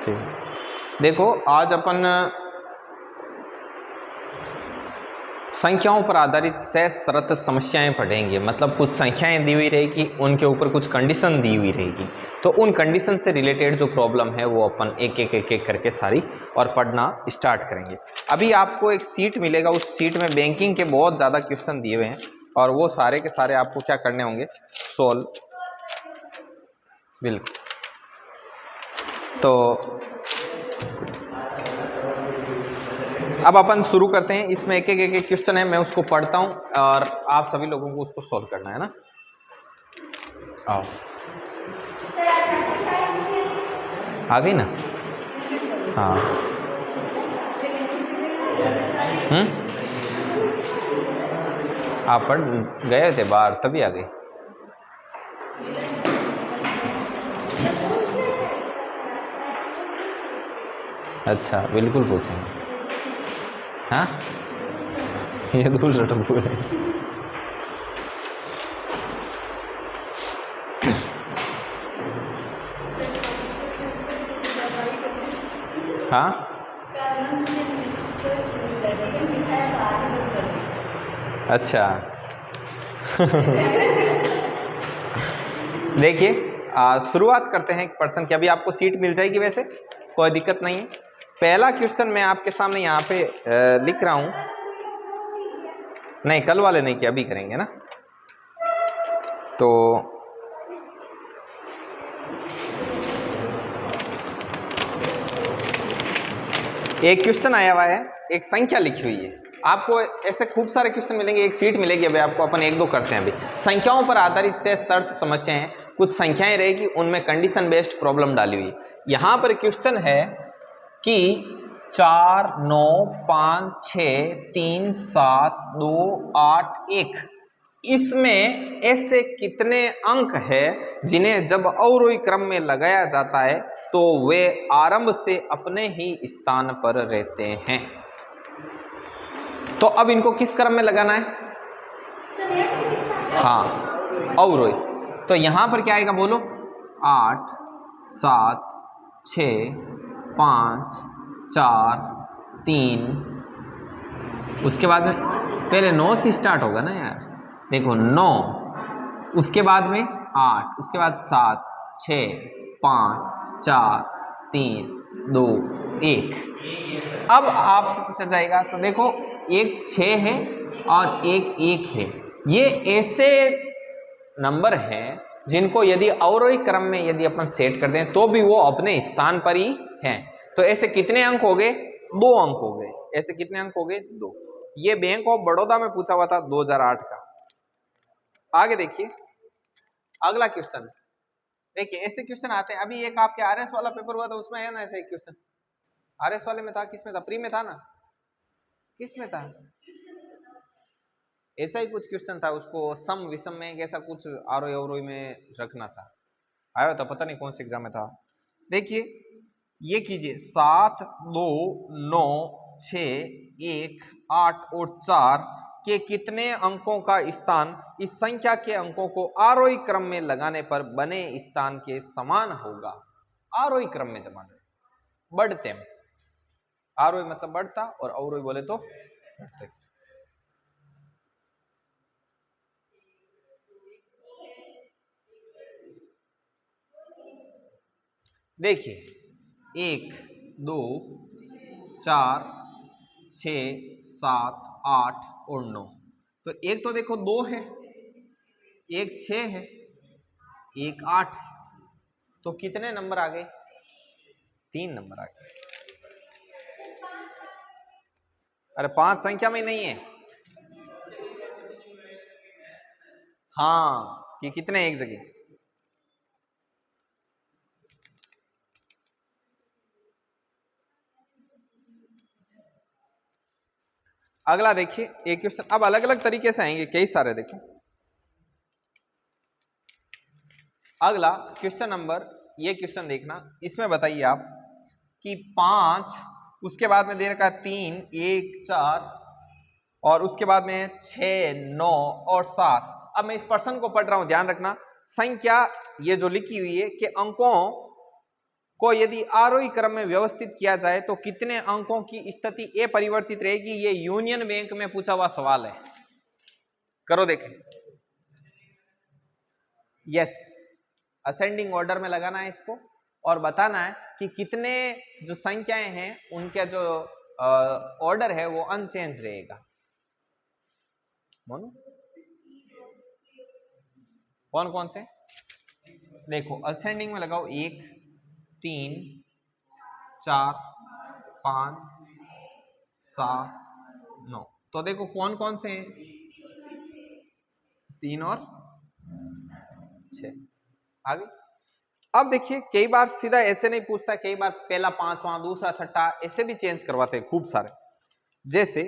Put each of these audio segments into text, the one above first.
ठीक, देखो आज अपन संख्याओं पर आधारित सशर्त समस्याएं पढ़ेंगे। मतलब कुछ संख्याएं दी हुई रहेगी, उनके ऊपर कुछ कंडीशन दी हुई रहेगी, तो उन कंडीशन से रिलेटेड जो प्रॉब्लम है वो अपन एक एक एक एक करके सारी और पढ़ना स्टार्ट करेंगे। अभी आपको एक सीट मिलेगा, उस सीट में बैंकिंग के बहुत ज़्यादा क्वेश्चन दिए हुए हैं और वो सारे के सारे आपको क्या करने होंगे, सोल्व। बिल्कुल, तो अब अपन शुरू करते हैं। इसमें एक एक क्वेश्चन है, मैं उसको पढ़ता हूं और आप सभी लोगों को उसको सॉल्व करना है ना। आओ, आ गई ना? हाँ, आप पढ़ गए थे बाहर तभी आ गई। अच्छा, बिल्कुल पूछेंगे। हाँ, ये दूसरा टप्पू है। हाँ, अच्छा। देखिए, शुरुआत करते हैं एक पर्सन की। अभी आपको सीट मिल जाएगी, वैसे कोई दिक्कत नहीं है। पहला क्वेश्चन मैं आपके सामने यहाँ पे लिख रहा हूं। नहीं, कल वाले नहीं किया, अभी करेंगे ना। तो एक क्वेश्चन आया हुआ है, एक संख्या लिखी हुई है। आपको ऐसे खूब सारे क्वेश्चन मिलेंगे, एक सीट मिलेगी। अभी आपको अपन एक दो करते हैं। अभी संख्याओं पर आधारित से शर्त समस्याएं हैं, कुछ संख्याएं रहेगी, उनमें कंडीशन बेस्ड प्रॉब्लम डाली हुई। यहां पर क्वेश्चन है कि 4 9 5 6 3 7 2 8 1, इसमें ऐसे कितने अंक है जिन्हें जब अवरोही क्रम में लगाया जाता है तो वे आरंभ से अपने ही स्थान पर रहते हैं। तो अब इनको किस क्रम में लगाना है? हाँ, अवरोही। तो यहां पर क्या आएगा बोलो? 8 7 6 5 4 3, उसके बाद में पहले 9 से स्टार्ट होगा ना यार। देखो 9, उसके बाद में 8, उसके बाद 7 6 5 4 3 2 1। अब आपसे पूछा जाएगा, तो देखो एक 6 है और एक 1 है। ये ऐसे नंबर हैं जिनको यदि अवरोही क्रम में यदि अपन सेट कर दें तो भी वो अपने स्थान पर ही हैं। तो ऐसे कितने अंक हो गए? 2 अंक हो गए। ऐसे कितने अंक हो गए? 2। ये बैंक ऑफ बड़ौदा में पूछा हुआ था 2008 का। आगे देखिए अगला क्वेश्चन। देखिए ऐसे क्वेश्चन आते हैं। अभी एक आपके आरएस वाला पेपर हुआ था, उसमें है ना ऐसा एक क्वेश्चन। आरएस वाले में था, किसमें था? प्री में था ना? किसमें था? ऐसा ही कुछ क्वेश्चन था, उसको सम विषम में ऐसा कुछ आरोही अवरोही में रखना था। आया था, पता नहीं कौन से एग्जाम में था। देखिए ये कीजिए, 7 2 9 6 1 8 और 4 के कितने अंकों का स्थान इस संख्या के अंकों को आरोही क्रम में लगाने पर बने स्थान के समान होगा? आरोही क्रम में जमा बढ़ते में। आरोही मतलब बढ़ता और अवरोही बोले तो घटते। देखिए 1 2 4 6 7 8 और 9। तो एक तो देखो 2 है, एक 6 है, एक 8 है। तो कितने नंबर आ गए? 3 नंबर आ गए। अरे 5 संख्या में नहीं है। हाँ, कि कितने एक जगह। अगला देखिए एक क्वेश्चन, अब अलग अलग तरीके से आएंगे, कई सारे। देखिए अगला क्वेश्चन नंबर, ये क्वेश्चन देखना। इसमें बताइए आप कि 5, उसके बाद में दे रखा है 3 1 4 और उसके बाद में 6 9 और 7। अब मैं इस प्रश्न को पढ़ रहा हूं, ध्यान रखना। संख्या ये जो लिखी हुई है कि अंकों को यदि आरोही क्रम में व्यवस्थित किया जाए तो कितने अंकों की स्थिति अपरिवर्तित रहेगी? ये यूनियन बैंक में पूछा हुआ सवाल है। करो देखें। यस, असेंडिंग ऑर्डर में लगाना है इसको और बताना है कि कितने जो संख्याएं हैं उनका जो ऑर्डर है वो अनचेंज रहेगा। बोलो कौन कौन से? देखो असेंडिंग में लगाओ 1 3 4 5 7 9। तो देखो कौन कौन से हैं? 3 और 6। आगे अब देखिए कई बार सीधा ऐसे नहीं पूछता, कई बार पहला पांचवा दूसरा छठा ऐसे भी चेंज करवाते हैं खूब सारे। जैसे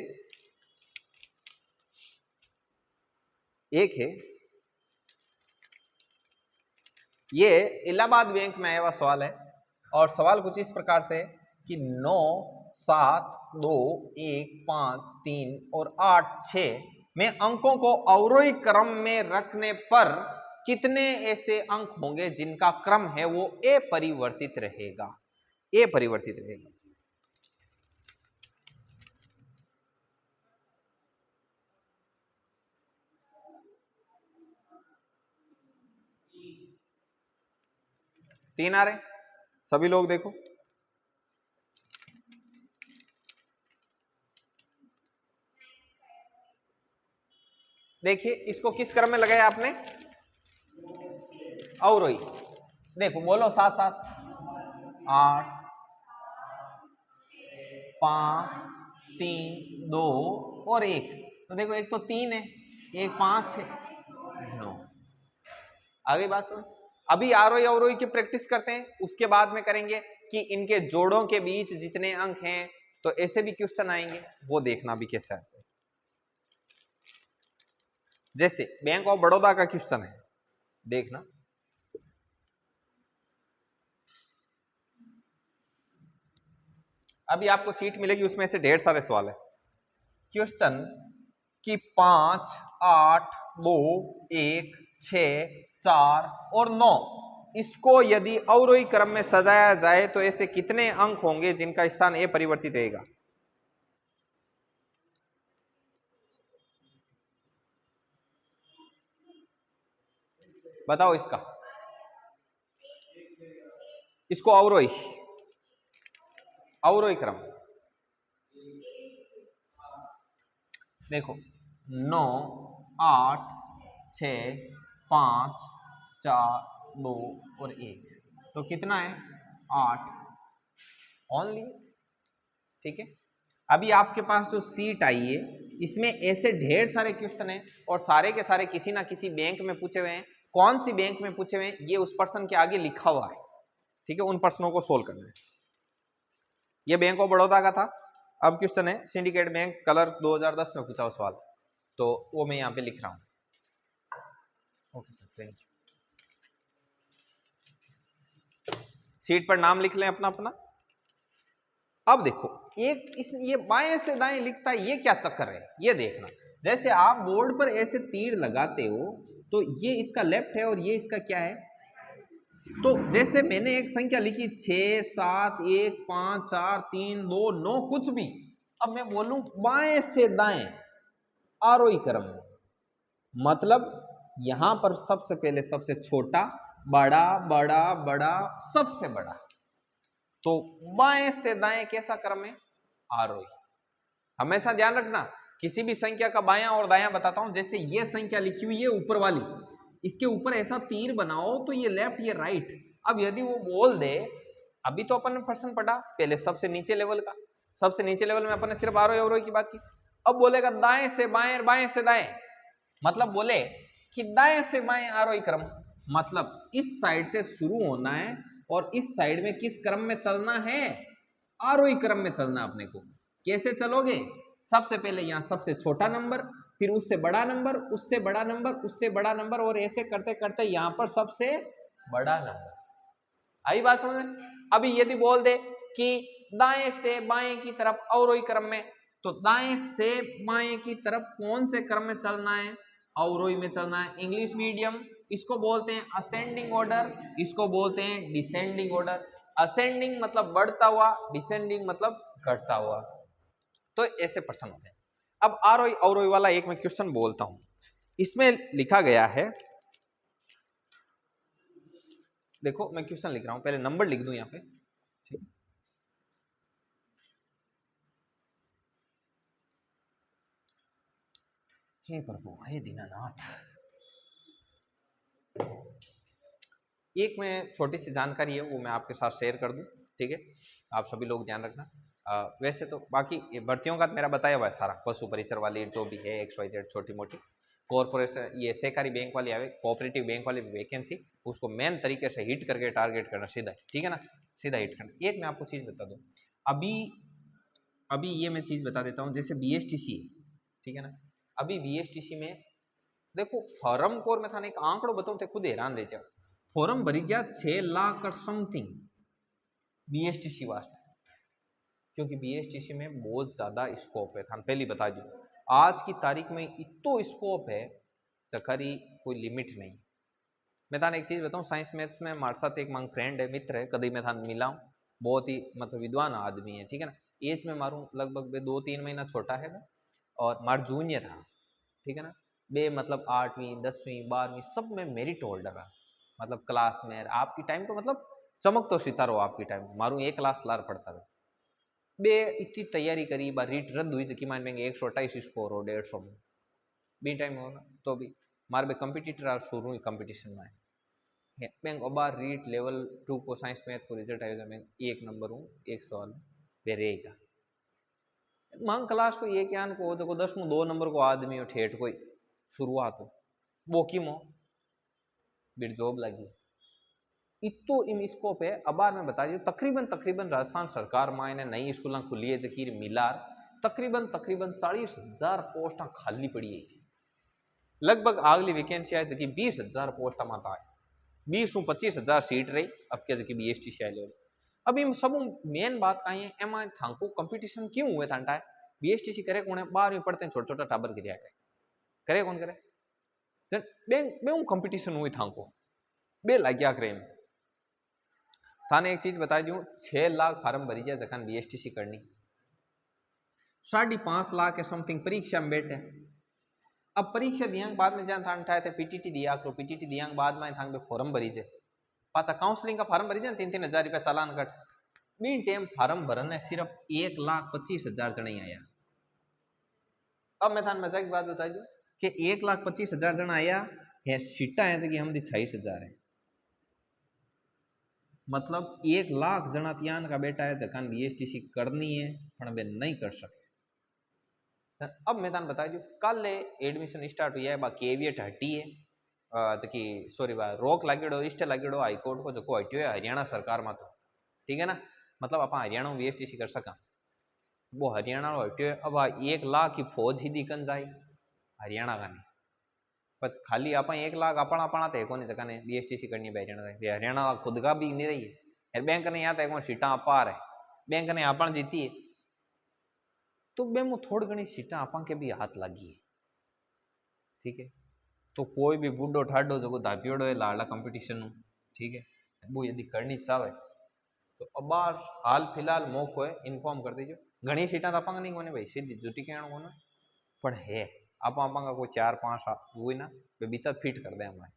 एक है, ये इलाहाबाद बैंक में आया हुआ सवाल है और सवाल कुछ इस प्रकार से है कि 9 7 2 1 5 3 और 8 6 में अंकों को अवरोही क्रम में रखने पर कितने ऐसे अंक होंगे जिनका क्रम है वो अपरिवर्तित रहेगा? अपरिवर्तित रहेगा। तीन आ रहे सभी लोग देखो। देखिए इसको किस क्रम में लगाया आपने? अवरोही। देखो बोलो साथ साथ। 8 5 3 2 और 1। तो देखो एक तो 3 है, एक 5 है, 9। आगे बात सुन। अभी आरोही अवरोही की प्रैक्टिस करते हैं, उसके बाद में करेंगे कि इनके जोड़ों के बीच जितने अंक हैं तो ऐसे भी क्वेश्चन आएंगे, वो देखना भी कैसे आते हैं। जैसे बैंक ऑफ बड़ौदा का क्वेश्चन है, देखना। अभी आपको सीट मिलेगी, उसमें से ढेर सारे सवाल है। क्वेश्चन कि 5 8 2 1 6 4 और 9 इसको यदि अवरोही क्रम में सजाया जाए तो ऐसे कितने अंक होंगे जिनका स्थान अपरिवर्तित रहेगा? बताओ इसका। इसको अवरोही क्रम देखो 9 8 6 5 4 2 और 1 तो कितना है? 8 ओनली। ठीक है, अभी आपके पास जो सीट आई है इसमें ऐसे ढेर सारे क्वेश्चन हैं और सारे के सारे किसी ना किसी बैंक में पूछे हुए हैं। कौन सी बैंक में पूछे हुए हैं ये उस पर्सन के आगे लिखा हुआ है। ठीक है, उन प्रश्नों को सोल्व करना है। ये बैंक ऑफ बड़ौदा का था। अब क्वेश्चन है सिंडिकेट बैंक कलर 2010 में पूछा हुआ सवाल, तो वो मैं यहाँ पे लिख रहा हूँ। Okay sir, thank you. Seat पर नाम लिख लें अपना अपना। अब देखो एक ये बाएं से दाएं लिखता है, ये क्या चक्कर है ये देखना। जैसे आप बोर्ड पर ऐसे तीर लगाते हो तो ये इसका लेफ्ट है और ये इसका क्या है? तो जैसे मैंने एक संख्या लिखी 6 7 1 5 4 3 2 9 कुछ भी, अब मैं बोलूं बाएं से दाएं आरोही क्रम में, मतलब यहां पर सबसे पहले सबसे छोटा, बड़ा बड़ा बड़ा सबसे बड़ा, तो बाएं से दाएं कैसा क्रम है? आरोही। हमेशा ध्यान रखना, किसी भी संख्या का बायां और दायां बताता हूं। जैसे ये संख्या लिखी हुई है ऊपर वाली, इसके ऊपर ऐसा तीर बनाओ तो ये लेफ्ट ये राइट। अब यदि वो बोल दे, अभी तो अपन ने प्रश्न पढ़ा पहले सबसे नीचे लेवल का, सबसे नीचे लेवल में अपन ने सिर्फ आरोही अवरोही की बात की। अब बोलेगा दाएं से बाएं, बाएं से दाएं, मतलब बोले कि दाएं से बाएं आरोही क्रम, मतलब इस साइड से शुरू होना है और इस साइड में किस क्रम में चलना है? आरोही क्रम में चलना। अपने को कैसे चलोगे? सबसे पहले यहाँ सबसे छोटा नंबर, फिर उससे बड़ा नंबर, उससे बड़ा नंबर, उससे बड़ा नंबर, और ऐसे करते करते यहाँ पर सबसे बड़ा नंबर। आई बात समझ में? अभी यदि बोल दे कि दाएं से बाएं की तरफ अवरोही क्रम में, तो दाएं से बाएं की तरफ कौन से क्रम में चलना है? अवरोही में चलना है। इंग्लिश मीडियम इसको बोलते हैं असेंडिंग ऑर्डर, इसको बोलते हैं डिसेंडिंग ऑर्डर। असेंडिंग मतलब बढ़ता हुआ, डिसेंडिंग मतलब घटता हुआ। तो ऐसे प्रश्न होते हैं। अब आरोही अवरोही वाला एक मैं क्वेश्चन बोलता हूं। इसमें लिखा गया है, देखो मैं क्वेश्चन लिख रहा हूं, पहले नंबर लिख दूं यहां पे, ठीक। हे प्रभु, हे दीनानाथ। एक मैं छोटी सी जानकारी है वो मैं आपके साथ शेयर कर दूं, ठीक है। आप सभी लोग ध्यान रखना। वैसे तो बाकी ये भर्तियों का मेरा बताया हुआ है सारा, पशु परिचर वाली जो भी है XYZ छोटी मोटी, कॉर्पोरेशन ये सहकारी बैंक वाली आवे, कोऑपरेटिव बैंक वाली वैकेंसी, उसको मेन तरीके से हिट करके टारगेट करना सीधा, ठीक है ना, सीधा हिट करना। एक मैं आपको चीज़ बता दूँ, अभी अभी ये मैं चीज़ बता देता हूँ, जैसे BSTC है, ठीक है ना। अभी BSTC में देखो फॉर्म कोर में था एक आंकड़ो बताऊं तो खुद हैरान रह जाओ। फॉर्म भरी जा 6 लाख और समथिंग BSTC वास्ते, क्योंकि BSTC में बहुत ज्यादा स्कोप है। थान पहली बता दूं, आज की तारीख में इतो स्कोप है चखरी कोई लिमिट नहीं। मैं थान एक चीज बताऊं, साइंस मैथ्स में हमारे साथ एक मांग फ्रेंड है, मित्र है, कभी मैं थान मिला हूं, बहुत ही मतलब विद्वान आदमी है, ठीक है ना। एज में मारू लगभग 2-3 महीना छोटा है और मार जूनियर रहा, ठीक है ना। बे मतलब 8वीं 10वीं 12वीं सब में मेरिट होल्डर रहा, मतलब क्लास में आपकी टाइम को मतलब चमक तो सितारो आपकी टाइम मारू 1 क्लास लार पड़ता था। बे इतनी तैयारी करी, बार रीट रद्द हुई थी कि मान लेंगे 128 स्कोर हो 150 में बी टाइम होगा तो भी मार बे कंपिटिटर आर शुरू हुई कंपटीशन में है। बैंक अबार रीट लेवल 2 को साइंस मैथ को रिजल्ट आएगा, मैं 1 नंबर हूँ 1 सवाल बे रहेगा। मांग क्लास को ये क्या को देखो 10 में 2 नंबर को आदमी हो ठेठ कोई शुरुआत हो वो की मो बिर जॉब लगी इतो इम स्कोप है। अबार मैं बता दी तकरीबन राजस्थान सरकार मायने नई स्कूल खुली है जकीर मिलार तकरीबन 40,000 पोस्टा खाली पड़ी है। लगभग अगली वैकेंसी है जकी 20,000 पोस्टा माता है, 20-25,000 सीट रही अब क्या जकी BSTC लेवल। अब इन सब मेन बात आई है एम थांको कंपटीशन क्यों हुए था है BSTC करे कौन है 12वीं पढ़ते हैं छोटा छोटा टाबर गिरिया करे कौन करे बे कंपटीशन हुई थांको बे लाग्या करे। थाने एक चीज बता दूं 6 लाख फार्म भरी जाए जखन BSTC करनी 5.5 लाख के समथिंग परीक्षा में बैठे। अब परीक्षा दिया बाद में जान थान ठाए थे PTT दिया करो, PTT दिया बाद में थान फॉर्म भरी जाए पाचा काउंसलिंग का फार्म भरी जाए 3-3 हजार रुपया चालान कट बीन टाइम फार्म भरने सिर्फ 1,25,000 जने आया। अब मैं थान मजाक की बात बता दूं कि 1,25,000 जना आया है, सीटा है कि हम 26,000 है, मतलब 1 लाख जना त्यान का बेटा है जकान BSTC करनी है पर वे नहीं कर सके। अब मैं थान बता दूं कल एडमिशन स्टार्ट हुई है बा केविएट हटी है जकी सॉरी बा रोक लागेड़ो स्टे लागेड़ो हाईकोर्ट को जो हटियो है हरियाणा सरकार में तो ठीक है ना, मतलब आप हरियाणा में BSTC कर सका वो हरियाणा हटियो है। अब 1 लाख की फौज ही दिकन जाए हरियाणा का नहीं पर खाली आप 1 लाख अपना अपना तो को जगह ने BSTC करनी है हरियाणा हरियाणा खुद का भी नहीं रही है बैंक ने यहाँ तक सीटा अपा रहे बैंक ने आप जीती है तो बे मु थोड़ी घनी सीटा आपा के भी हाथ लगी है, ठीक है। तो कोई भी बुढ़ो ठाडो जो धापियोड़ो है लाड़ा कंपटीशन ठीक है वो यदि करनी चाहे तो अबार हाल फिलहाल मौको है इन्फॉर्म कर दीजिए। घनी सीटा तो आपा नहीं कोने भाई सीधी जुटी कहना कोने पर है आप कोई 4-5 हुई ना वे बीता फिट कर दे हमारे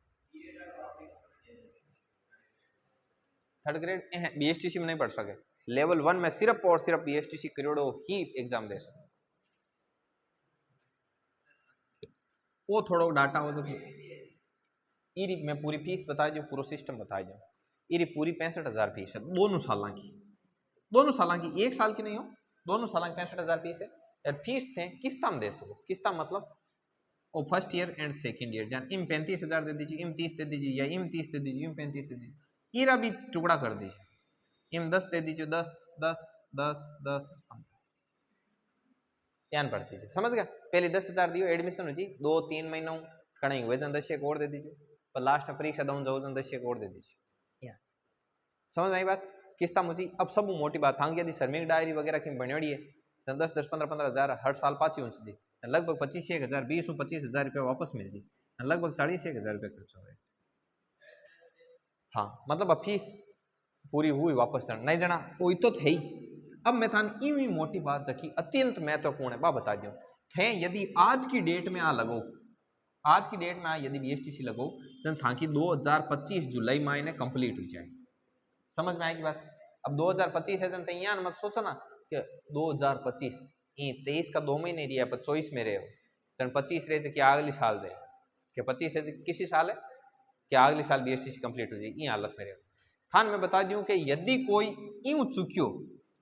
थर्ड ग्रेड BSTC में नहीं पढ़ सके लेवल 1 में सिर्फ और सिर्फ BSTC करोड़ों ही एग्जाम दे सके वो थोड़ा डाटा हो तो इरी मैं पूरी फीस बता दूँ पूरा सिस्टम बता दूँ इरी पूरी 65,000 फीस है दोनों साल की 1 साल की नहीं हो दोनों साल की 65,000 फीस है और फीस थे किस्ता में दे सको किस्ता मतलब और first year and second year जान इम 35,000 दे दीजिए इम 30 दे दीजिए या इम 30 दे दीजिए इम 35 दे दीजिए इरा भी टुकड़ा कर दीजिए इम 10 दे दीजिए 10 ध्यान पड़ दीजिए समझ गया पहले 10,000 दियो एडमिशन हो जी 2-3 महीनों कहीं हुए जन 10 और दे दीजिए पर लास्ट में परीक्षा दऊँ जाओ जन 10 और दे दीजिए यहाँ समझ आई बात किस्ता मुझी। अब सब मोटी बात थांगी यदि श्रमिक डायरी वगैरह की बनी है 10-15 हज़ार हर साल पाची ऊँच दी लगभग 25,000 20-25,000 रुपया वापस मिल जी लगभग 40,000 रुपया खर्च हो। हाँ मतलब अब फीस पूरी हुई वापस चढ़ नहीं जाना वही तो थे ही। अब मैं था इवी मोटी बात जकी अत्यंत महत्वपूर्ण है बा बता दूं थे यदि आज की डेट में आ लगो आज की डेट में आ यदि बीएसटीसी लगो तो था कि 2025 जुलाई में इन्हें कंप्लीट हो जाए। समझ में आएगी बात। अब 2025 है तो यहाँ मत सोचो ना कि 2025 ये 23 का 2 महीने रहा पर 24 में रहे हो चल 25 रहे थे कि अगले साल रहे कि 25 है किसी साल है कि अगले साल बीएसटीसी कंप्लीट हो जाएगी ये हालत में रहे। थान मैं बता दूं कि यदि कोई यूं चूक्यो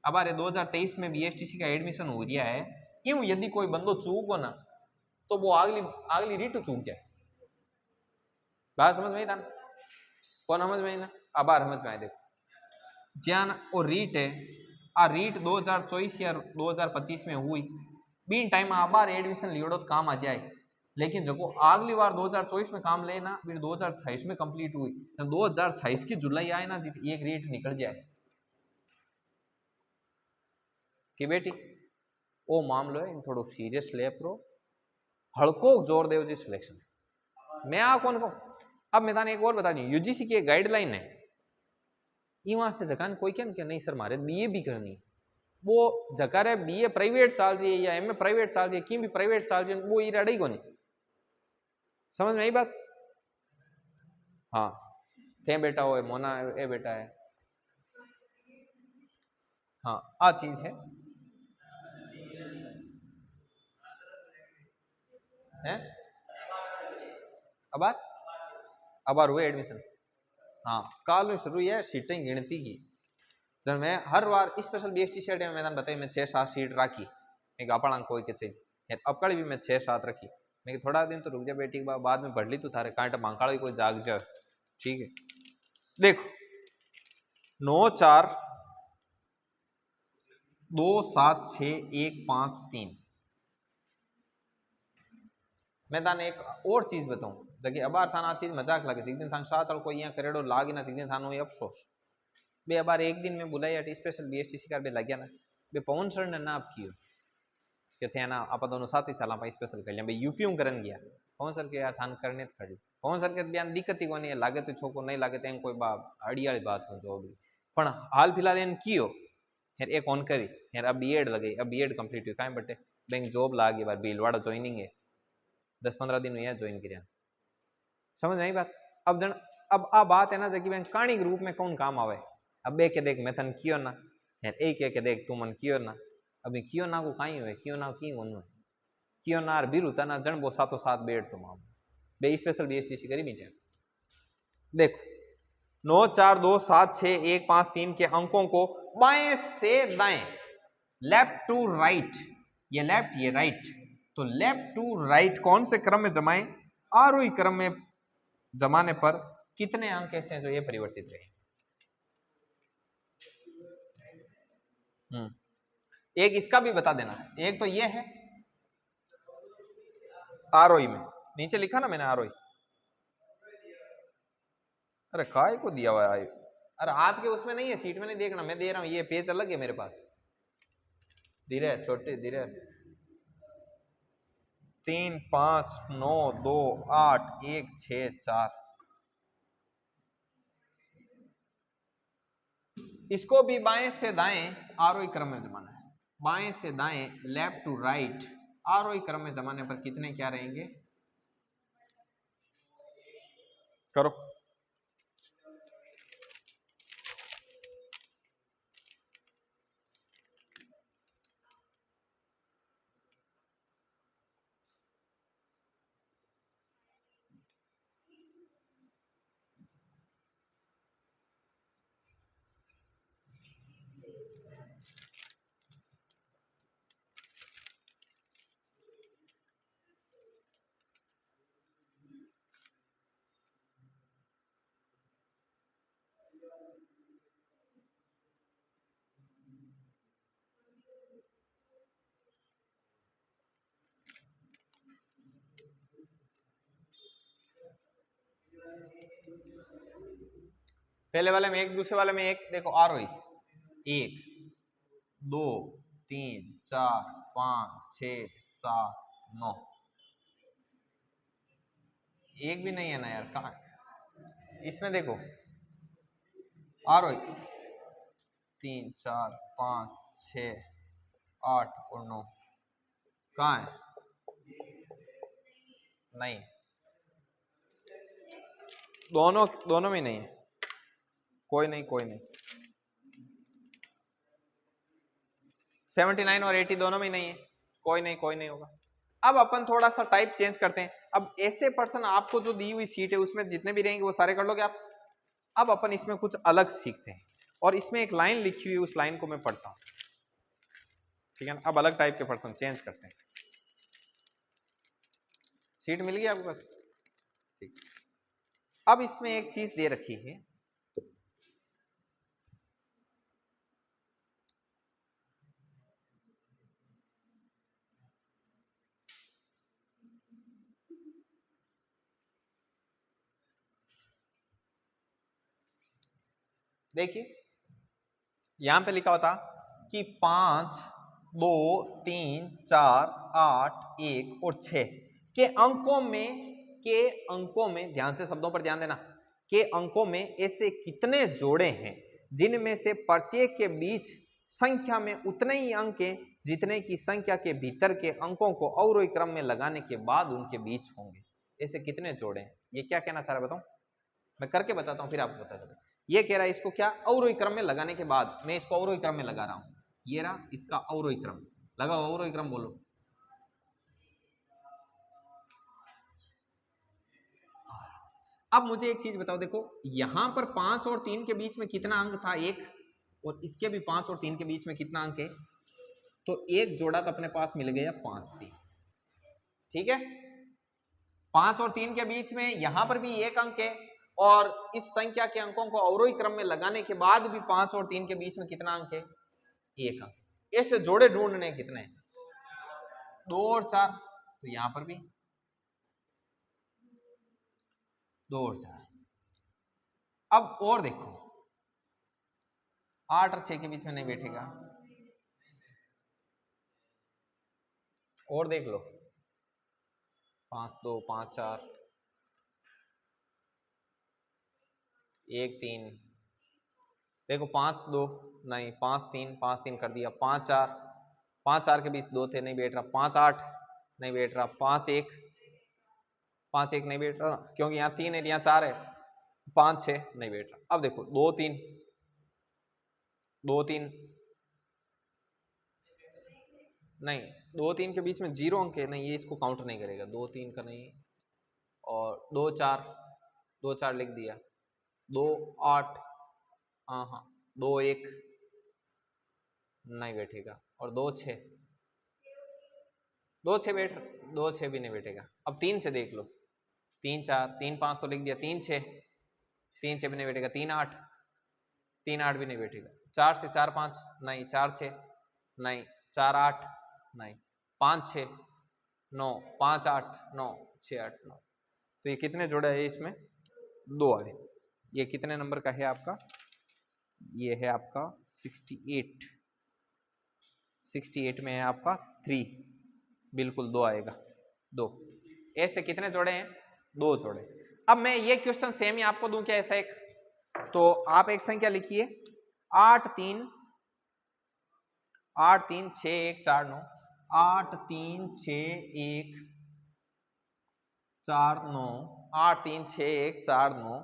अब अरे 2023 में बीएसटीसी का एडमिशन हो गया है यूं यदि कोई बंदो चूको ना तो वो अगली अगली रीट चूक जाए। बात समझ में आई था कौन समझ में आई ना अब बार समझ में आए देखो ज्ञान और रीट है आ रीट 2024 या 2025 में हुई बीन टाइम आबार एडमिशन लियोड़ो तो काम आ जाए लेकिन जब अगली बार 2024 में काम लेना फिर 2028 में कंप्लीट हुई तो 2028 की जुलाई आए ना जी एक रीट निकल जाए कि बेटी वो मामलो है थोड़ो सीरियस ले प्रो हड़को जोर देव जी सिलेक्शन मैं आ कौन कहूँ। अब मैं ताने एक और बता दूं यूजीसी की एक गाइडलाइन है ये वास्ते जगह कोई क्या नहीं सर मारे बीए भी करनी वो जगह है बीए प्राइवेट चल रही है या एमए प्राइवेट चल रही है कि भी प्राइवेट चल रही है वो ये रही को नहीं समझ में आई बात। हाँ थे बेटा हो मोना ए बेटा है हाँ आ चीज है हैं अबार हुए एडमिशन हाँ काल शुरू है सीटें गिनती की जब मैं हर बार स्पेशल बीएसटी सीट में मैंने बताई मैं 6-7 सीट रखी मैं अपना कोई के चीज अकड़ भी मैं 6-7 रखी मैं थोड़ा दिन तो रुक जा बेटी बाद में बढ़ ली तो थारे कांटा बांकाड़ा कोई जाग जाए ठीक है। देखो 9-4-2-7-6-1-5-3 मैं ताने एक और चीज बताऊं जगह अबार थाना चीज मजाक लगे जिस दिन थान साथ और कोई यहाँ करेडो लागे ना जिस दिन थानो अफसोस बे अबार एक दिन में बुलाई अट स्पेशल बीएसटीसी कर बे लग गया ना बे पवन सर ने ना आप कियो कि थे ना आप दोनों साथ ही चला पा स्पेशल कर लिया बे यूपीयू करन गया पवन सर के यार थान करने खड़ी पवन सर के बयान दिक्कत ही कोनी लागे तो छोको नहीं लागे तो कोई बा अड़ी वाली बात हो जो भी पण हाल फिलहाल इन कियो यार एक ऑन करी यार अब बीएड लगे अब बीएड कंप्लीट हुई काई बटे बैंक जॉब लागी बार भीलवाड़ा ज्वाइनिंग है 10-15 दिन हुई है ज्वाइन किया समझ नहीं बात। अब जन अब आ बात है ना जबकि बैंक कहानी के रूप में कौन काम आवे अब बे के देख मैं तन कियो ना यार एक के देख तू मन कियो ना अभी कियो ना को काई हुए कियो ना की वन कियो ना बीरू तना जन बो सातो साथ बैठ तो माम बे स्पेशल बीएसटीसी करी बीटे देखो 9-4-2-7-6-1-5-3 के अंकों को बाएं से दाएं लेफ्ट टू राइट ये लेफ्ट ये राइट तो लेफ्ट टू राइट कौन से क्रम में जमाएं आरोही क्रम में जमाने पर कितने अंक ऐसे हैं जो ये परिवर्तित रहे। एक इसका भी बता देना है एक तो ये है आरोही में नीचे लिखा ना मैंने आरोही अरे काय को दिया हुआ है अरे आपके उसमें नहीं है सीट में नहीं देखना मैं दे रहा हूं ये पेज अलग है मेरे पास धीरे छोटे धीरे 3 5 9 2 8 1 6 4 इसको भी बाएं से दाएं आरोही क्रम में जमाना है बाएं से दाएं लेफ्ट टू राइट आरोही क्रम में जमाने पर कितने क्या रहेंगे करो। पहले वाले में एक दूसरे वाले में एक देखो आरोही 1 2 3 4 5 6 7 9 एक भी नहीं है ना यार कहाँ इसमें देखो आरोही 3 4 5 6 8 और 9 कहाँ है? नहीं, दोनों में नहीं है। कोई नहीं, कोई नहीं। 79 और 80 दोनों में नहीं है। कोई नहीं, कोई नहीं होगा। अब अपन थोड़ा सा टाइप चेंज करते हैं। अब ऐसे पर्सन आपको जो दी हुई सीट है उसमें जितने भी रहेंगे वो सारे कर लोगे आप। अब अपन इसमें कुछ अलग सीखते हैं और इसमें एक लाइन लिखी हुई, उस लाइन को मैं पढ़ता हूं, ठीक है ना। अब अलग टाइप के पर्सन चेंज करते हैं। सीट मिल गई आपके पास, ठीक। अब इसमें एक चीज दे रखी है, देखिए यहां पे लिखा होता कि 5 2 3 4 8 1 और 6 के अंकों में ध्यान से शब्दों पर ध्यान देना, के अंकों में ऐसे कितने जोड़े हैं जिनमें से प्रत्येक के बीच संख्या में उतने ही अंक हैं जितने की संख्या के भीतर के अंकों को अवरोही क्रम में लगाने के बाद उनके बीच होंगे। ऐसे कितने जोड़े हैं? ये क्या कहना चाह रहा बताऊं, मैं करके बताता हूं फिर आपको पता चलेगा। ये कह रहा है इसको क्या, अवरोही क्रम में लगाने के बाद, मैं इसको अवरोही क्रम में लगा रहा हूं, ये रहा इसका अवरोही क्रम, लगाओ अवरोही क्रम बोलो। अब मुझे एक चीज बताओ, देखो यहां पर 5 और 3 के बीच में कितना अंक था? 1। और इसके भी 5 और 3 के बीच में कितना अंक है? तो एक जोड़ा तो अपने पास मिल गया 5 3, ठीक है। 5 और 3 के बीच में यहां पर भी एक अंक है और इस संख्या के अंकों को अवरोही क्रम में लगाने के बाद भी 5 और 3 के बीच में कितना अंक है? एक अंक। ऐसे जोड़े ढूंढने कितने हैं? 2 और 4, तो यहां पर भी 2 और 4। अब और देखो 8 और 6 के बीच में नहीं बैठेगा, और देख लो 5 2 5 4 1 3, देखो 5 2 नहीं, 5 3 कर दिया, 5 4, 5 4 के बीच 2 थे, नहीं बैठ रहा। 5 8 नहीं बैठ रहा। 5 1, 5 1 नहीं बैठ रहा क्योंकि यहाँ 3 है, यहाँ 4 है। 5 6 नहीं बैठ रहा। अब देखो 2 3 2 3 नहीं, 2 3 के बीच में 0 अंक है, नहीं ये इसको काउंट नहीं करेगा। 2 3 का नहीं, और 2 4, 2 4 लिख दिया। 2 8, हाँ हाँ, 2 1 नहीं बैठेगा, और 2 6, 2 6 बैठ, 2 6 भी नहीं बैठेगा। अब 3 से देख लो, 3 4, 3 5 तो लिख दिया। 3 6, 3 6 भी नहीं बैठेगा। 3 8, 3 8 भी नहीं बैठेगा। 4 से 4 5 नहीं, 4 6 नहीं, 4 8 नहीं, 5 6 9, 5 8 9, 6 8 9। तो ये कितने जोड़ा है इसमें? 2 आए। ये कितने नंबर का है आपका? ये है आपका 68। 68 में है आपका 3, बिल्कुल 2 आएगा। 2 ऐसे कितने जोड़े हैं? 2 जोड़े। अब मैं ये क्वेश्चन सेम ही आपको दूं क्या ऐसा एक? तो आप एक संख्या लिखिए, 8 3 8 3 6 1 4 9, 8 3 6 1 4 9, 8 3 6 1 4 9,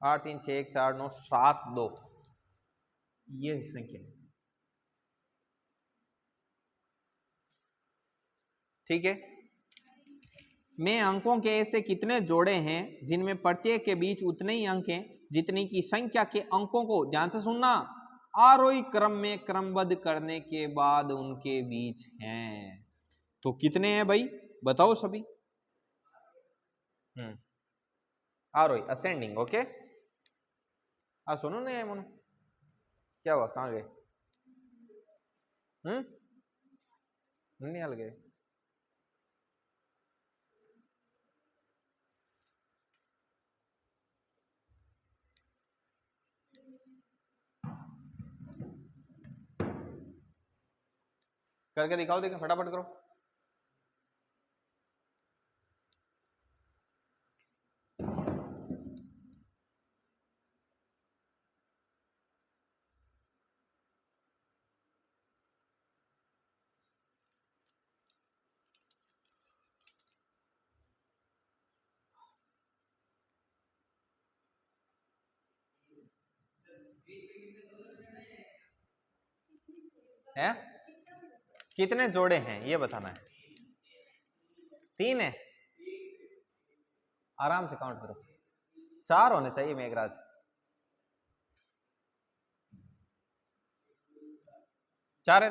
8 3 6 1 4 9 7 2, ये संख्या है, ठीक है। में अंकों के ऐसे कितने जोड़े हैं जिनमें प्रत्येक के बीच उतने ही अंक हैं जितनी की संख्या के अंकों को, ध्यान से सुनना, आरोही क्रम में क्रमबद्ध करने के बाद उनके बीच हैं। तो कितने हैं भाई बताओ सभी? आरोही, असेंडिंग, ओके। सुनो नहीं मोनू, क्या हुआ, कहाँ गए? नहीं हल गए? करके दिखाओ, देखो फटाफट करो। है कितने जोड़े हैं ये बताना है। 3 है, आराम से काउंट करो। 4 होने चाहिए मेघराज। 4 है,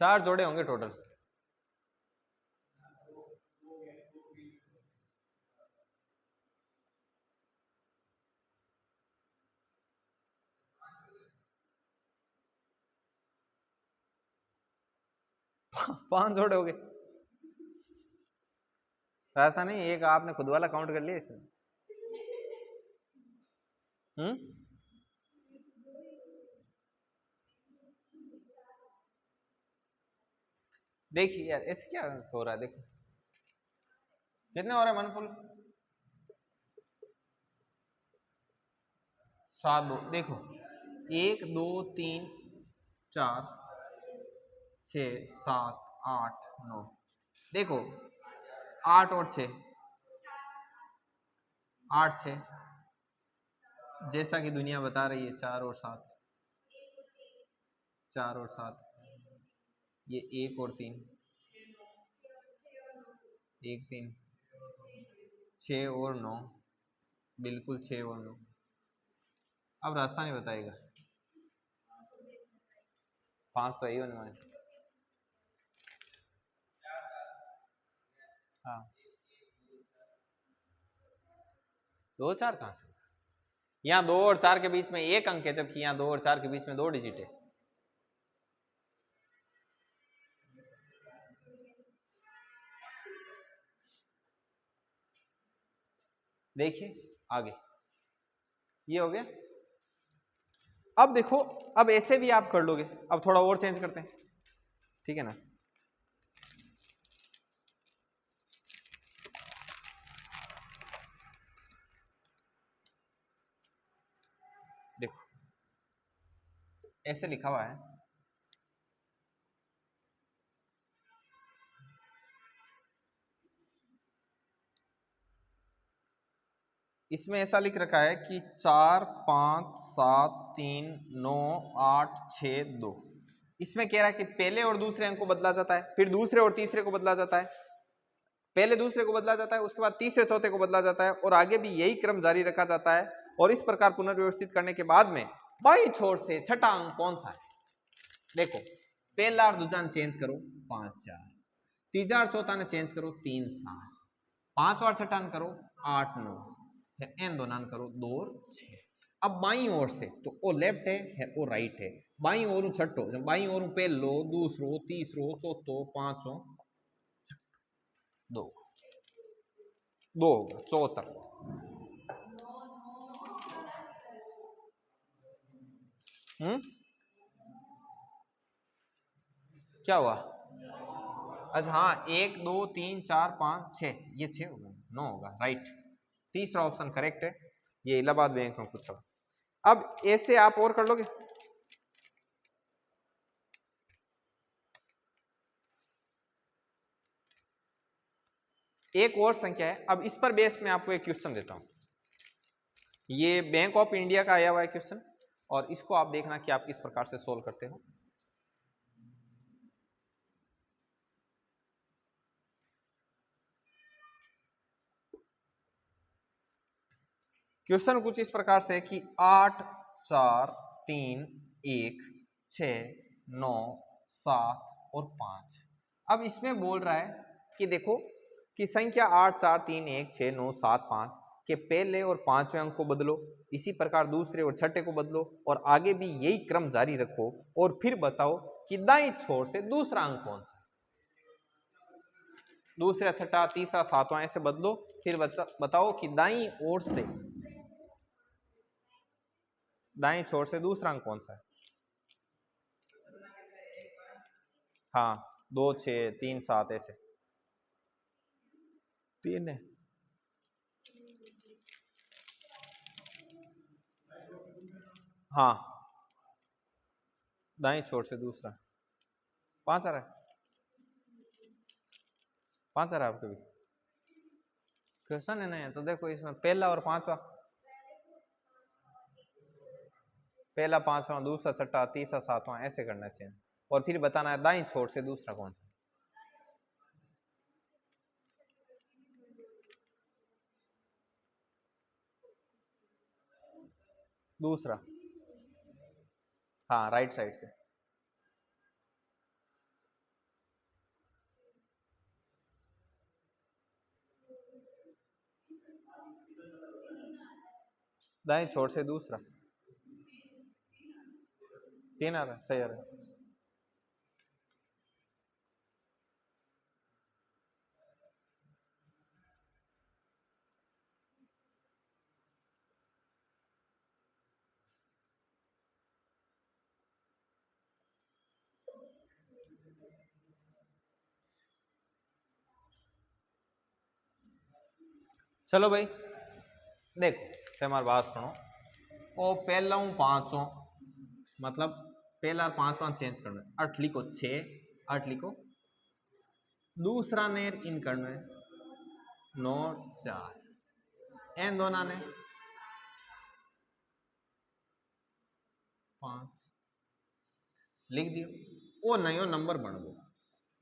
4 जोड़े होंगे टोटल। पांच जोड़े हो गए। ऐसा नहीं, एक आपने खुद वाला काउंट कर लिया इसमें। देखिए यार ऐसे क्या हो रहा है, देखो कितने हो रहे हैं मनफुल। 7 2 देखो, 1 2 3 4 6 7 8 9, देखो 8 और 6, 8 6, जैसा कि दुनिया बता रही है 4 और 7, 4 और 7, ये 1 और 3, 1 3, 6 और 9, बिल्कुल 6 और 9। अब रास्ता नहीं बताएगा, 5 तो यही होने वाले। हाँ 2 4 कहाँ से, यहाँ 2 और 4 के बीच में 1 अंक है, जबकि यहाँ 2 और 4 के बीच में 2 डिजिट है। देखिए आगे ये हो गया। अब देखो, अब ऐसे भी आप कर लोगे। अब थोड़ा और चेंज करते हैं, ठीक है ना। देखो ऐसे लिखा हुआ है, इसमें ऐसा लिख रखा है कि 4 5 7 3 9 8 6 2। इसमें कह रहा है कि पहले और दूसरे अंक को बदला जाता है, फिर दूसरे और तीसरे को बदला जाता है, पहले दूसरे को बदला जाता है, उसके बाद तीसरे चौथे को बदला जाता है, और आगे भी यही क्रम जारी रखा जाता है। और इस प्रकार पुनर्व्यवस्थित करने के बाद में बाई छोर से छठा अंक कौन सा है। देखो पहला और दूसरा चेंज करो 5 4, तीसरा और चौथा ने चेंज करो 3 7, पांचवा और छठा करो 8 9, एन दो नान करो 2 और 6। अब बाई ओर से तो वो लेफ्ट है वो राइट है, बाई ओर छठो, बाई ओर पहलो दूसरो तीसरो चौथो पांचो 2 2 होगा 74। क्या हुआ, अच्छा हाँ 1 2 3 4 5 6, ये 6 होगा 9 होगा, राइट। तीसरा ऑप्शन करेक्ट है, ये इलाहाबाद बैंक में पूछा। अब ऐसे आप और कर लोगे। एक और संख्या है, अब इस पर बेस में आपको एक क्वेश्चन देता हूं। ये बैंक ऑफ इंडिया का आया हुआ है क्वेश्चन, और इसको आप देखना कि आप किस प्रकार से सोल्व करते हो। क्वेश्चन कुछ इस प्रकार से कि 8 4 3 1 6 9 7 और 5। अब इसमें बोल रहा है कि देखो कि संख्या 8 4 3 1 6 9 7 5 के पहले और पांचवें अंक को बदलो, इसी प्रकार दूसरे और छठे को बदलो, और आगे भी यही क्रम जारी रखो, और फिर बताओ कि दाईं छोर से दूसरा अंक कौन सा है। दूसरा छठा तीसरा सातवां ऐसे बदलो, फिर बताओ कि दाईं ओर से दाईं छोर से दूसरा अंक कौन सा है। हाँ 2 6 3 7 ऐसे 3 है। हाँ दाईं छोर से दूसरा 5 आ रहा है, 5 आ रहा है आपको भी। क्वेश्चन है ना, तो देखो इसमें पहला और पांचवा, पहला पांचवा, दूसरा छठा, तीसरा सातवां, ऐसे करना चाहिए और फिर बताना है दाईं छोर से दूसरा कौन सा। दूसरा, हाँ राइट साइड से। दाएं छोर से दूसरा, तीन आ रहा है, सही आ रहा है। चलो भाई देखो हमारी बात सुनो, ओ पहला हूँ पांचों, मतलब पहला पांचवा चेंज करना है, 8 लिखो 6, 8 लिखो। दूसरा ने इन करना है 9 4, एन दोना ने 5 लिख दियो। वो नयो नंबर बन गो,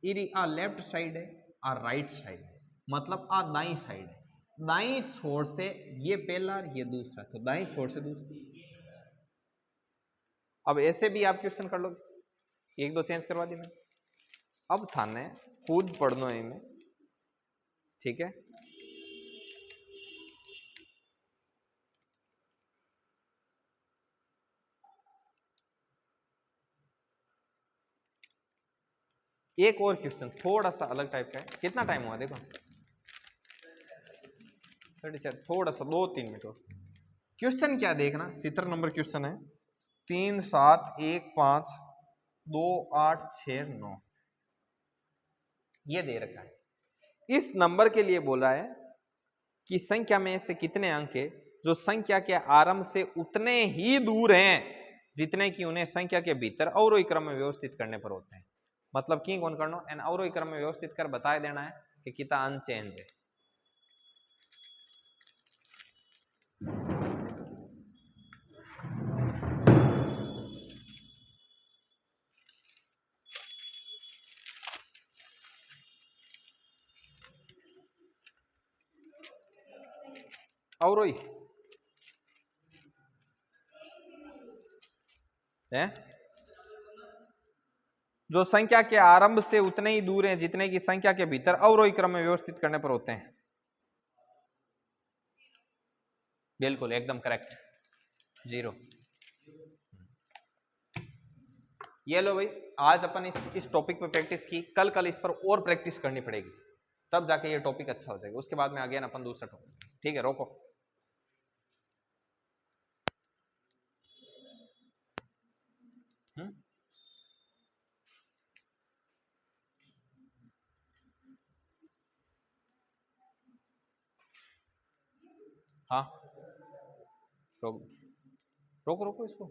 इरी आ लेफ्ट साइड है, आ राइट साइड है, मतलब आ दाई साइड है। दाई छोर से ये पहला, ये दूसरा, तो दाई छोर से दूसरा। अब ऐसे भी आप क्वेश्चन कर लो, एक दो चेंज करवा दी मैं। अब थाने खुद पढ़नो है इनमें, ठीक है। एक और क्वेश्चन थोड़ा सा अलग टाइप का है। कितना टाइम हुआ देखो, 37, थोड़ा सा 2-3 मिनट और। क्वेश्चन क्या देखना, 70 नंबर क्वेश्चन है, 3 7 1 5 2 8 6 9, ये दे रखा है। इस नंबर के लिए बोला है कि संख्या में से कितने अंक है जो संख्या के आरंभ से उतने ही दूर हैं जितने कि उन्हें संख्या के भीतर अवरोही क्रम में व्यवस्थित करने पर होते हैं। मतलब की कौन करना एन अवरोही क्रम में व्यवस्थित कर बता देना है कि कितना अनचेंज है। अवरोही है जो संख्या के आरंभ से उतने ही दूर हैं जितने की संख्या के भीतर अवरोही क्रम में व्यवस्थित करने पर होते हैं। बिल्कुल एकदम करेक्ट, 0। ये लो भाई, आज अपन इस टॉपिक पे प्रैक्टिस की, कल इस पर और प्रैक्टिस करनी पड़ेगी, तब जाके ये टॉपिक अच्छा हो जाएगा। उसके बाद में आगे अपन दूसरा टॉपिक, ठीक है। रोको, हाँ रोको रोको रोको इसको।